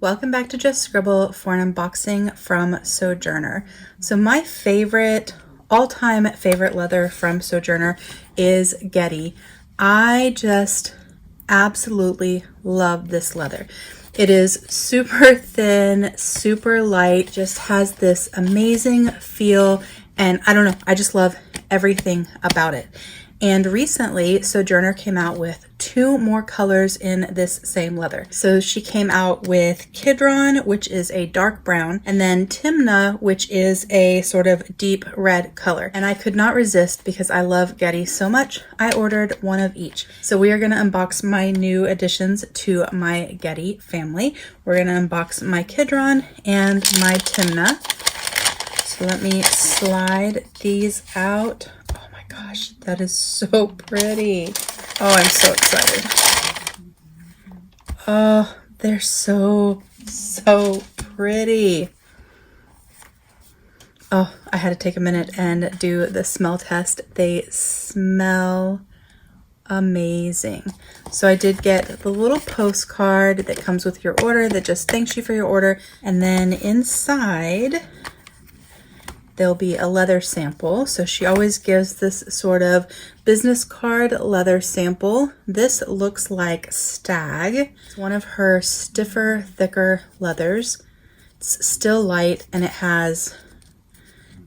Welcome back to Just Scribble for an unboxing from Sojourner. So my favorite, all-time favorite leather from Sojourner is Gedi. I just absolutely love this leather. It is super thin, super light, just has this amazing feel, and I don't know, I just love everything about it. And recently, Sojourner came out with 2 more colors in this same leather. So she came out with Kidron, which is a dark brown, and then Timnah, which is a sort of deep red color. And I could not resist because I love Gedi so much. I ordered one of each. So we are going to unbox my new additions to my Gedi family. We're going to unbox my Kidron and my Timnah. So let me slide these out. Gosh, that is so pretty. Oh, I'm so excited. Oh, they're so pretty. Oh, I had to take a minute and do the smell test. They smell amazing. So I did get the little postcard that comes with your order that just thanks you for your order. And then inside, there'll be a leather sample. So she always gives this sort of business card leather sample. This looks like stag. It's one of her stiffer, thicker leathers. It's still light and it has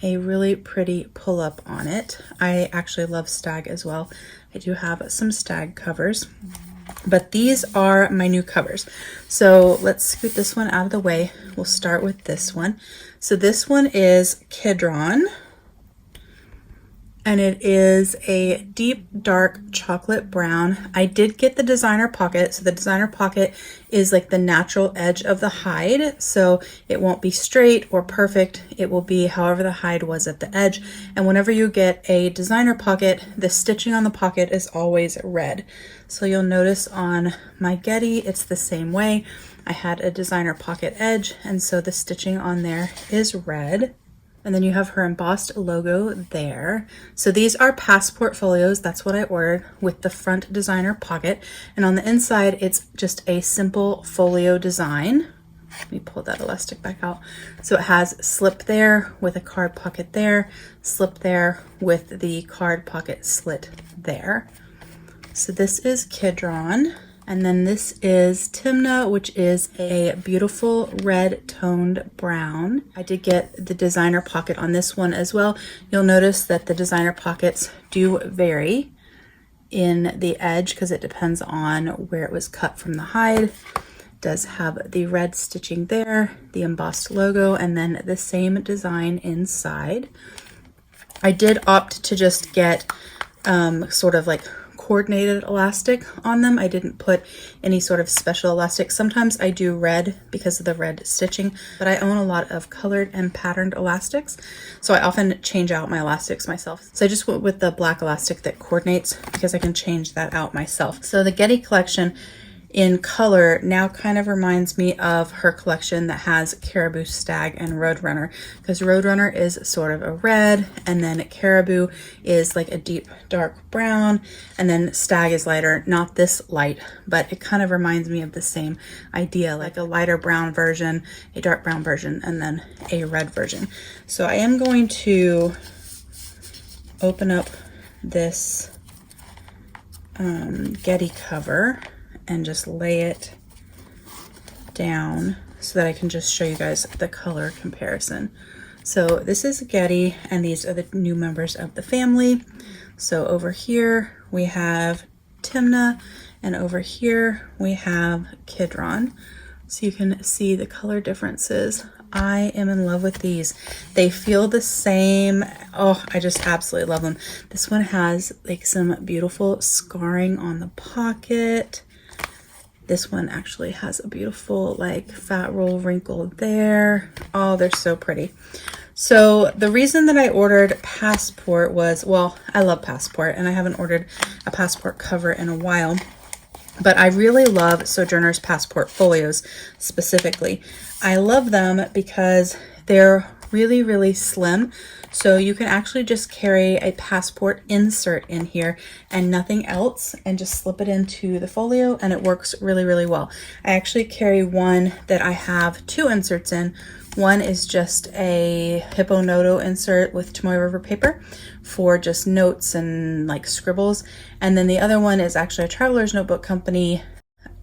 a really pretty pull up on it. I actually love stag as well. I do have some stag covers, but these are my new covers. So let's scoot this one out of the way. We'll start with this one. So this one is Kidron, and it is a deep dark chocolate brown. I did get the designer pocket. So the designer pocket is like the natural edge of the hide. So it won't be straight or perfect. It will be however the hide was at the edge. And whenever you get a designer pocket, the stitching on the pocket is always red. So you'll notice on my Gedi, it's the same way. I had a designer pocket edge, and so the stitching on there is red. And then you have her embossed logo there. So these are passport folios. That's what I ordered, with the front designer pocket. And on the inside, it's just a simple folio design. Let me pull that elastic back out. So it has slip there with a card pocket there, slip there with the card pocket slit there. So this is Kidron. And then this is Timnah, which is a beautiful red toned brown. I did get the designer pocket on this one as well. You'll notice that the designer pockets do vary in the edge because it depends on where it was cut from the hide. It does have the red stitching there, the embossed logo, and then the same design inside. I did opt to just get sort of like coordinated elastic on them. I didn't put any sort of special elastic. Sometimes I do red because of the red stitching, but I own a lot of colored and patterned elastics, so I often change out my elastics myself. So I just went with the black elastic that coordinates because I can change that out myself. So the Gedi collection in color now kind of reminds me of her collection that has Caribou, Stag, and Roadrunner, because Roadrunner is sort of a red, and then Caribou is like a deep dark brown, and then Stag is lighter, not this light, but it kind of reminds me of the same idea, like a lighter brown version, a dark brown version, and then a red version. So I am going to open up this Gedi cover and just lay it down so that I can just show you guys the color comparison. So this is Gedi, and these are the new members of the family. So over here we have Timnah, and over here we have Kidron. So you can see the color differences. I am in love with these. They feel the same. Oh, I just absolutely love them. This one has like some beautiful scarring on the pocket. This one actually has a beautiful like fat roll wrinkle there. Oh, they're so pretty. So the reason that I ordered Passport was, well, I love Passport and I haven't ordered a Passport cover in a while, but I really love Sojourner's Passport folios specifically. I love them because they're really, really slim. So you can actually just carry a passport insert in here and nothing else, and just slip it into the folio, and it works really, really well. I actually carry one that I have two inserts in. One is just a Hippo Noto insert with Tomoe River paper for just notes and like scribbles. And then the other one is actually a Traveler's Notebook Company,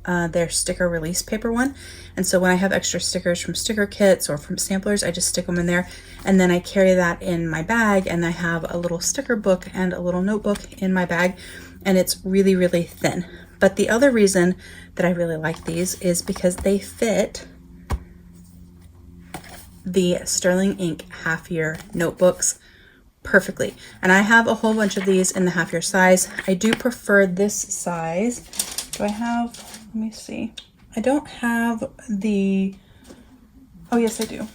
their sticker release paper one. And so when I have extra stickers from sticker kits or from samplers, I just stick them in there. And then I carry that in my bag, and I have a little sticker book and a little notebook in my bag, and it's really, really thin. But the other reason that I really like these is because they fit the Sterling Ink half-year notebooks perfectly. And I have a whole bunch of these in the half-year size. I do prefer this size. Do I have, let me see. I don't have the, oh yes I do.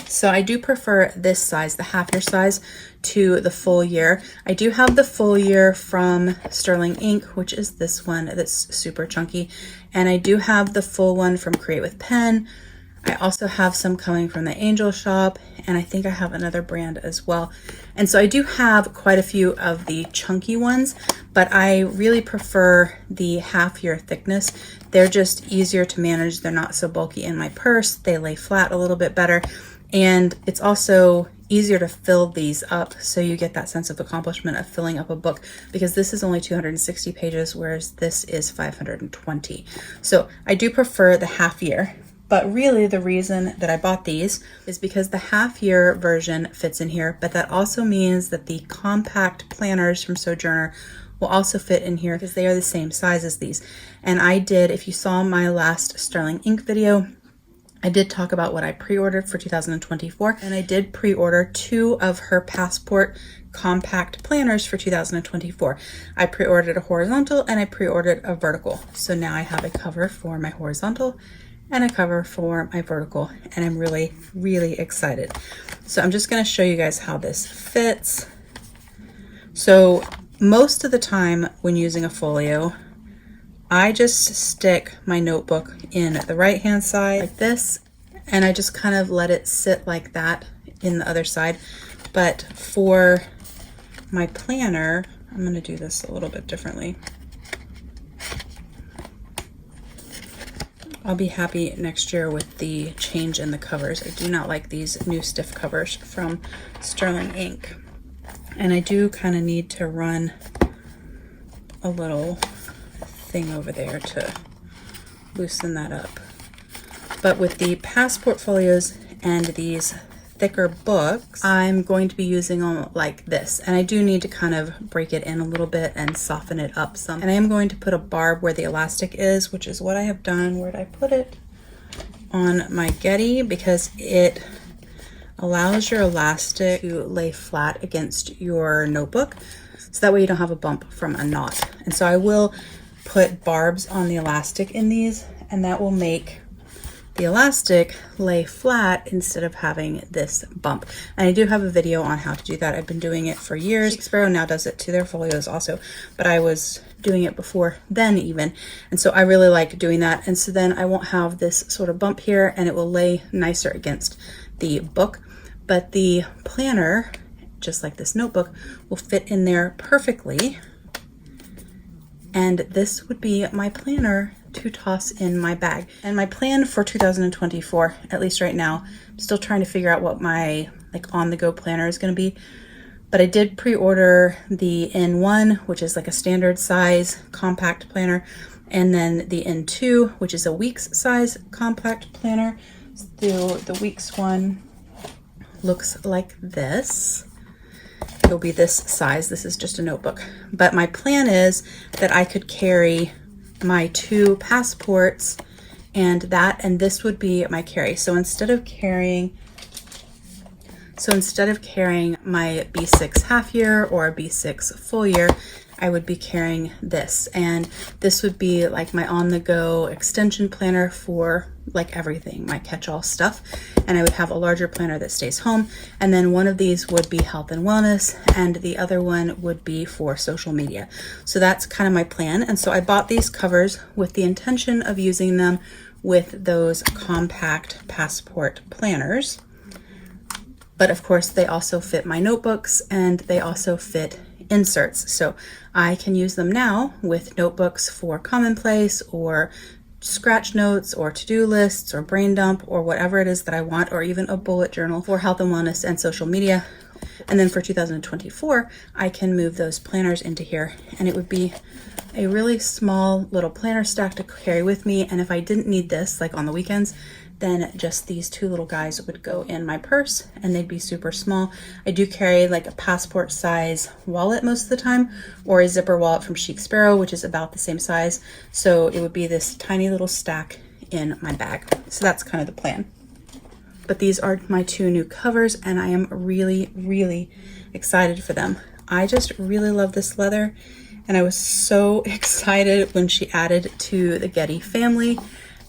So I do prefer this size, the half-year size, to the full year. I do have the full year from Sterling Ink, which is this one that's super chunky. And I do have the full one from Create with Pen. I also have some coming from the Angel Shop, and I think I have another brand as well. And so I do have quite a few of the chunky ones, but I really prefer the half-year thickness. They're just easier to manage. They're not so bulky in my purse. They lay flat a little bit better. And it's also easier to fill these up, so you get that sense of accomplishment of filling up a book, because this is only 260 pages, whereas this is 520. So I do prefer the half year. But really the reason that I bought these is because the half year version fits in here, but that also means that the compact planners from Sojourner will also fit in here because they are the same size as these. And I did, if you saw my last Sterling Ink video, I did talk about what I pre-ordered for 2024, and I did pre-order 2 of her passport compact planners for 2024. I pre-ordered a horizontal and I pre-ordered a vertical. So now I have a cover for my horizontal and a cover for my vertical, and I'm really, really excited. So I'm just gonna show you guys how this fits. So most of the time when using a folio, I just stick my notebook in the right hand side like this, and I just kind of let it sit like that in the other side. But for my planner, I'm gonna do this a little bit differently. I'll be happy next year with the change in the covers. I do not like these new stiff covers from Sterling Ink. And I do kind of need to run a little thing over there to loosen that up. But with the passport folios and these thicker books, I'm going to be using them like this. And I do need to kind of break it in a little bit and soften it up some. And I am going to put a barb where the elastic is, which is what I have done. Where did I put it? On my Gedi, because it allows your elastic to lay flat against your notebook. So that way you don't have a bump from a knot. And so I will put barbs on the elastic in these, and that will make the elastic lay flat instead of having this bump. And I do have a video on how to do that. I've been doing it for years. Chic Sparrow now does it to their folios also, but I was doing it before then even. And so I really like doing that. And so then I won't have this sort of bump here, and it will lay nicer against the book. But the planner, just like this notebook, will fit in there perfectly. And this would be my planner to toss in my bag. And my plan for 2024, at least right now, I'm still trying to figure out what my like on-the-go planner is going to be. But I did pre-order the N1, which is like a standard size compact planner, and then the N2, which is a week's size compact planner. So the week's one looks like this. It'll be this size. This is just a notebook. But my plan is that I could carry my 2 passports and this would be my carry. So instead of carrying my B6 half year or a B6 full year, I would be carrying this. And this would be like my on-the-go extension planner for like everything, my catch-all stuff. And I would have a larger planner that stays home. And then one of these would be health and wellness, and the other one would be for social media. So that's kind of my plan. And so I bought these covers with the intention of using them with those compact passport planners. But of course they also fit my notebooks and they also fit inserts. So I can use them now with notebooks for commonplace or scratch notes or to-do lists or brain dump or whatever it is that I want, or even a bullet journal for health and wellness and social media. And then for 2024, I can move those planners into here, and it would be a really small little planner stack to carry with me. And if I didn't need this, like on the weekends, then just these two little guys would go in my purse and they'd be super small. I do carry like a passport size wallet most of the time, or a zipper wallet from Chic Sparrow, which is about the same size. So it would be this tiny little stack in my bag. So that's kind of the plan. But these are my two new covers and I am really, really excited for them. I just really love this leather, and I was so excited when she added to the Gedi family,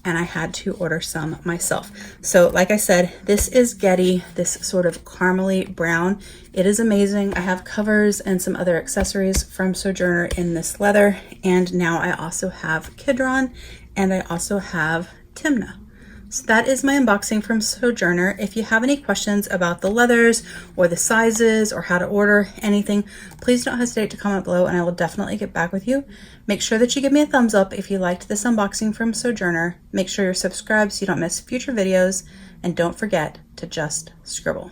and I had to order some myself. So like I said, this is Gedi, this sort of caramely brown. It is amazing. I have covers and some other accessories from Sojourner in this leather, and now I also have Kidron and I also have Timnah. So that is my unboxing from Sojourner. If you have any questions about the leathers or the sizes or how to order anything, please don't hesitate to comment below and I will definitely get back with you. Make sure that you give me a thumbs up if you liked this unboxing from Sojourner. Make sure you're subscribed so you don't miss future videos, and don't forget to just scribble.